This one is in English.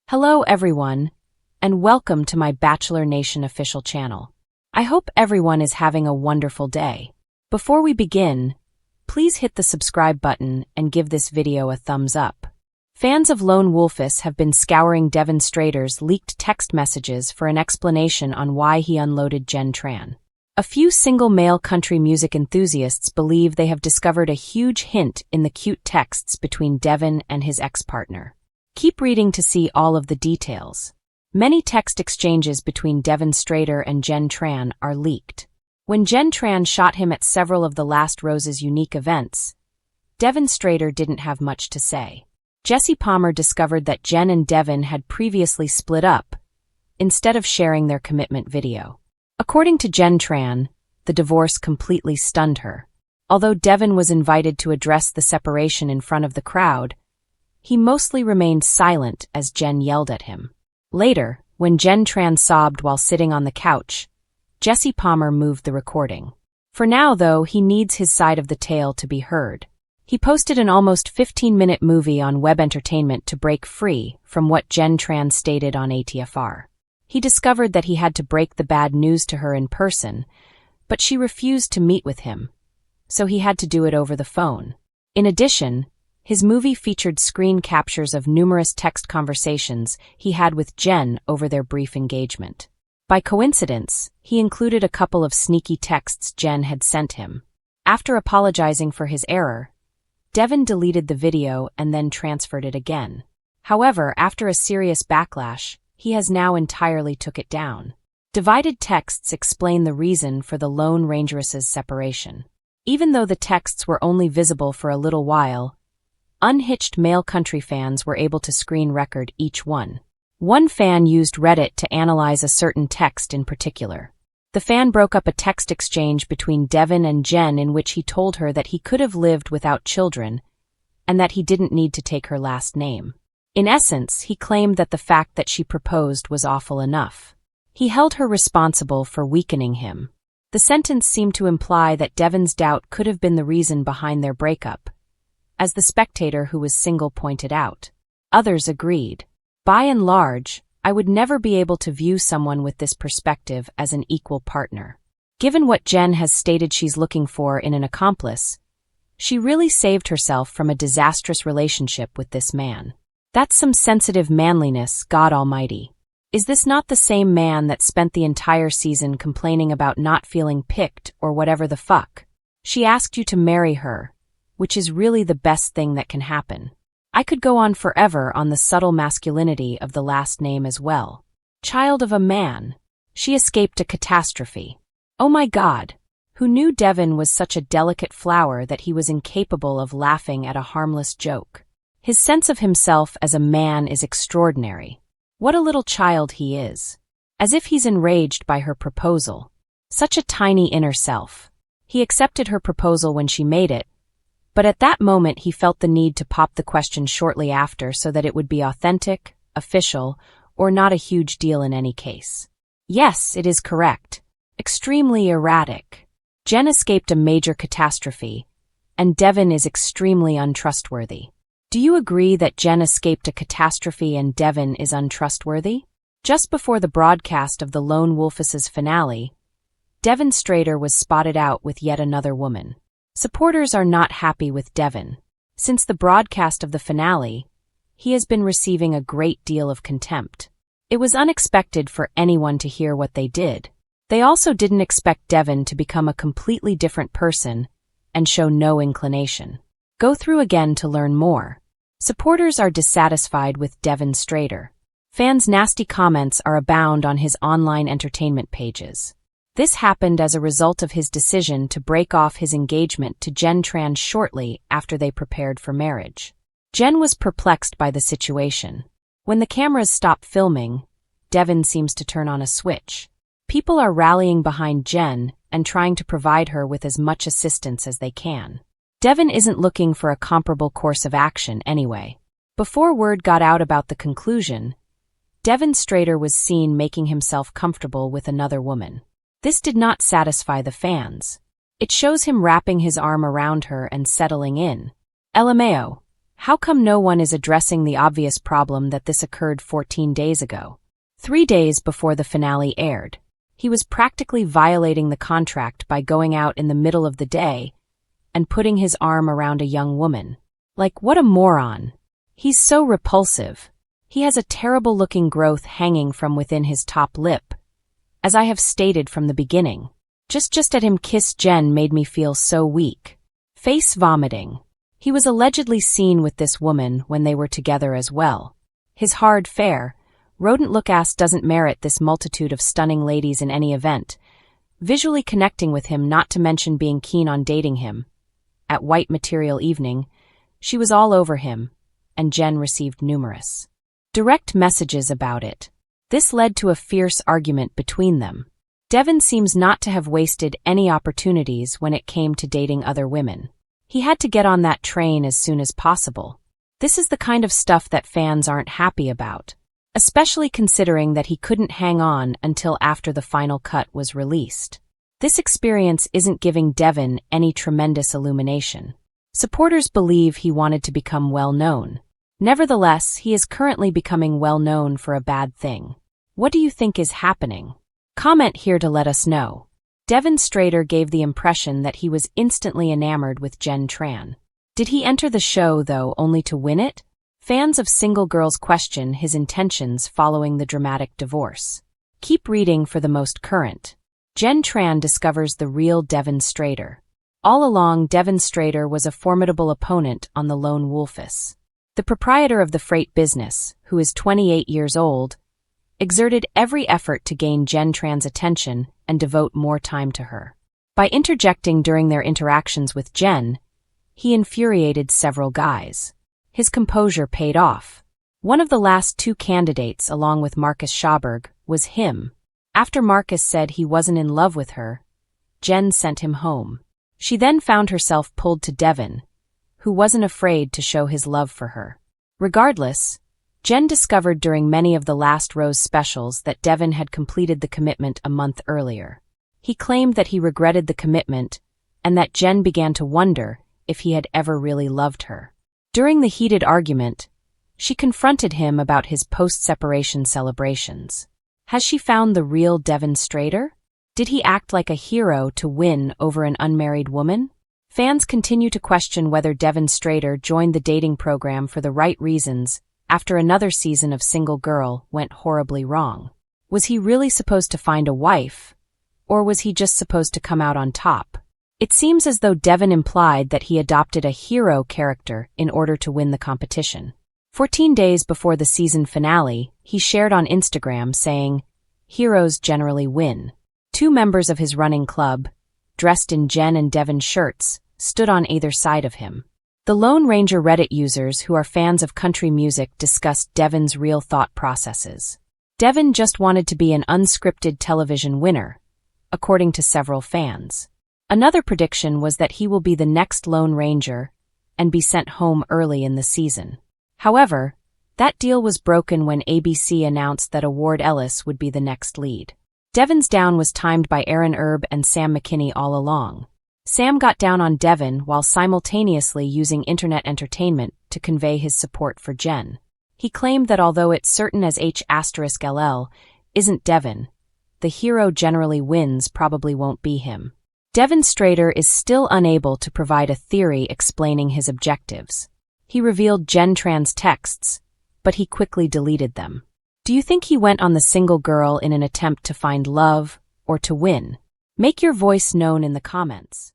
Hello everyone, and welcome to my Bachelor Nation official channel. I hope everyone is having a wonderful day. Before we begin, please hit the subscribe button and give this video a thumbs up. Fans of Lone Wolfus have been scouring Devin Strader's leaked text messages for an explanation on why he unloaded Jenn Tran. A few single male country music enthusiasts believe they have discovered a huge hint in the cute texts between Devin and his ex-partner. Keep reading to see all of the details. Many text exchanges between Devin Strader and Jenn Tran are leaked. When Jenn Tran shot him at several of the Last Rose's unique events, Devin Strader didn't have much to say. Jesse Palmer discovered that Jenn and Devin had previously split up, instead of sharing their commitment video. According to Jenn Tran, the divorce completely stunned her. Although Devin was invited to address the separation in front of the crowd, he mostly remained silent as Jenn yelled at him. Later, when Jenn Tran sobbed while sitting on the couch, Jesse Palmer moved the recording. For now, though, he needs his side of the tale to be heard. He posted an almost 15-minute movie on Web Entertainment to break free from what Jenn Tran stated on ATFR. He discovered that he had to break the bad news to her in person, but she refused to meet with him, so he had to do it over the phone. In addition, his movie featured screen captures of numerous text conversations he had with Jenn over their brief engagement. By coincidence, he included a couple of sneaky texts Jenn had sent him. After apologizing for his error, Devin deleted the video and then transferred it again. However, after a serious backlash, he has now entirely took it down. Divided texts explain the reason for the Lone Rangeress's separation. Even though the texts were only visible for a little while, unhitched male country fans were able to screen record each one. One fan used Reddit to analyze a certain text in particular. The fan broke up a text exchange between Devin and Jenn in which he told her that he could have lived without children and that he didn't need to take her last name. In essence, he claimed that the fact that she proposed was awful enough. He held her responsible for weakening him. The sentence seemed to imply that Devin's doubt could have been the reason behind their breakup, as the spectator who was single pointed out. Others agreed. By and large, I would never be able to view someone with this perspective as an equal partner. Given what Jenn has stated she's looking for in an accomplice, she really saved herself from a disastrous relationship with this man. That's some sensitive manliness, God Almighty. Is this not the same man that spent the entire season complaining about not feeling picked or whatever the fuck? She asked you to marry her, which is really the best thing that can happen. I could go on forever on the subtle masculinity of the last name as well. Child of a man. She escaped a catastrophe. Oh my God. Who knew Devin was such a delicate flower that he was incapable of laughing at a harmless joke? His sense of himself as a man is extraordinary. What a little child he is. As if he's enraged by her proposal. Such a tiny inner self. He accepted her proposal when she made it, but at that moment he felt the need to pop the question shortly after so that it would be authentic, official, or not a huge deal in any case. Yes, it is correct. Extremely erratic. Jenn escaped a major catastrophe, and Devin is extremely untrustworthy. Do you agree that Jenn escaped a catastrophe and Devin is untrustworthy? Just before the broadcast of the Lone Wolfus's finale, Devin Strader was spotted out with yet another woman. Supporters are not happy with Devin. Since the broadcast of the finale, he has been receiving a great deal of contempt. It was unexpected for anyone to hear what they did. They also didn't expect Devin to become a completely different person and show no inclination. Go through again to learn more. Supporters are dissatisfied with Devin Strader. Fans' nasty comments are abound on his online entertainment pages. This happened as a result of his decision to break off his engagement to Jenn Tran shortly after they prepared for marriage. Jenn was perplexed by the situation. When the cameras stop filming, Devin seems to turn on a switch. People are rallying behind Jenn and trying to provide her with as much assistance as they can. Devin isn't looking for a comparable course of action anyway. Before word got out about the conclusion, Devin Strader was seen making himself comfortable with another woman. This did not satisfy the fans. It shows him wrapping his arm around her and settling in. LMAO. How come no one is addressing the obvious problem that this occurred 14 days ago? 3 days before the finale aired. He was practically violating the contract by going out in the middle of the day and putting his arm around a young woman. Like, what a moron. He's so repulsive. He has a terrible-looking growth hanging from within his top lip, as I have stated from the beginning. Just at him kiss Jenn made me feel so weak. Face vomiting. He was allegedly seen with this woman when they were together as well. His hard fare, rodent-look ass doesn't merit this multitude of stunning ladies in any event, visually connecting with him, not to mention being keen on dating him. At White Material Evening, she was all over him, and Jenn received numerous direct messages about it. This led to a fierce argument between them. Devin seems not to have wasted any opportunities when it came to dating other women. He had to get on that train as soon as possible. This is the kind of stuff that fans aren't happy about, especially considering that he couldn't hang on until after the final cut was released. This experience isn't giving Devin any tremendous illumination. Supporters believe he wanted to become well-known. Nevertheless, he is currently becoming well-known for a bad thing. What do you think is happening? Comment here to let us know. Devin Strader gave the impression that he was instantly enamored with Jenn Tran. Did he enter the show, though, only to win it? Fans of Single Girls question his intentions following the dramatic divorce. Keep reading for the most current. Jenn Tran discovers the real Devin Strader. All along, Devin Strader was a formidable opponent on the Lone Wolfess. The proprietor of the freight business, who is 28 years old, exerted every effort to gain Jenn Tran's attention and devote more time to her. By interjecting during their interactions with Jenn, he infuriated several guys. His composure paid off. One of the last 2 candidates, along with Marcus Schauberg, was him. After Marcus said he wasn't in love with her, Jenn sent him home. She then found herself pulled to Devin, who wasn't afraid to show his love for her. Regardless, Jenn discovered during many of the Last Rose specials that Devin had completed the commitment a month earlier. He claimed that he regretted the commitment and that Jenn began to wonder if he had ever really loved her. During the heated argument, she confronted him about his post-separation celebrations. Has she found the real Devin Strader? Did he act like a hero to win over an unmarried woman? Fans continue to question whether Devin Strader joined the dating program for the right reasons after another season of Single Girl went horribly wrong. Was he really supposed to find a wife, or was he just supposed to come out on top? It seems as though Devin implied that he adopted a hero character in order to win the competition. 14 days before the season finale, he shared on Instagram saying, "Heroes generally win." 2 members of his running club, dressed in Jenn and Devin shirts, stood on either side of him. The Lone Ranger Reddit users who are fans of country music discussed Devin's real thought processes. Devin just wanted to be an unscripted television winner, according to several fans. Another prediction was that he will be the next Lone Ranger and be sent home early in the season. However, that deal was broken when ABC announced that Ward Ellis would be the next lead. Devin's down was timed by Aaron Erb and Sam McKinney all along. Sam got down on Devin while simultaneously using internet entertainment to convey his support for Jenn. He claimed that although it's certain as H*LL isn't Devin, the hero generally wins probably won't be him. Devin Strader is still unable to provide a theory explaining his objectives. He revealed Jenn Tran's texts, but he quickly deleted them. Do you think he went on the Single Girl in an attempt to find love or to win? Make your voice known in the comments.